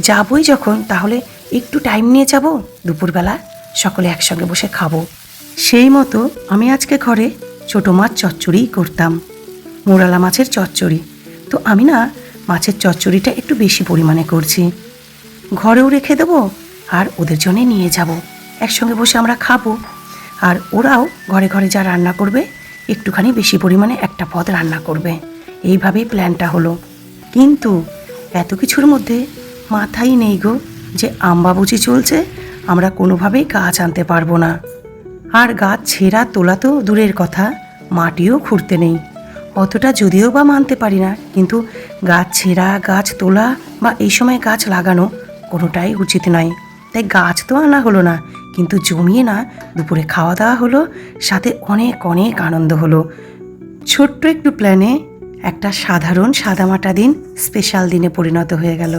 যাবই যখন তাহলে একটু টাইম নিয়ে যাব, দুপুরবেলা সকলে একসঙ্গে বসে খাবো। সেই মতো আমি আজকে ঘরে ছোটো মাছ চচ্চড়িই করতাম, মোরালা মাছের চচ্চড়ি। তো আমি না মাছের চচ্চড়িটা একটু বেশি পরিমাণে করছি, ঘরেও রেখে দেবো আর ওদের জন্যে নিয়ে যাব, একসঙ্গে বসে আমরা খাবো। আর ওরাও ঘরে ঘরে যা রান্না করবে একটুখানি বেশি পরিমাণে একটা পদ রান্না করবে, এইভাবেই প্ল্যানটা হলো। কিন্তু এত কিছুর মধ্যে মাথাই নেই গো যে আমবাবুচি চলছে, আমরা কোনোভাবেই গাছ আনতে পারবো না। আর গাছ ছেঁড়া তোলা তো দূরের কথা, মাটিও খুঁড়তে নেই। অতটা যদিও বা মানতে পারি না, কিন্তু গাছ ছেঁড়া, গাছ তোলা বা এই সময় গাছ লাগানো কোনোটাই উচিত নয়। তাই গাছ তো আনা হলো না, কিন্তু জমিয়ে না দুপুরে খাওয়া দাওয়া হলো, সাথে অনেক অনেক আনন্দ হলো। ছোট্ট একটু প্ল্যানে একটা সাধারণ সাদামাটা দিন স্পেশাল দিনে পরিণত হয়ে গেল।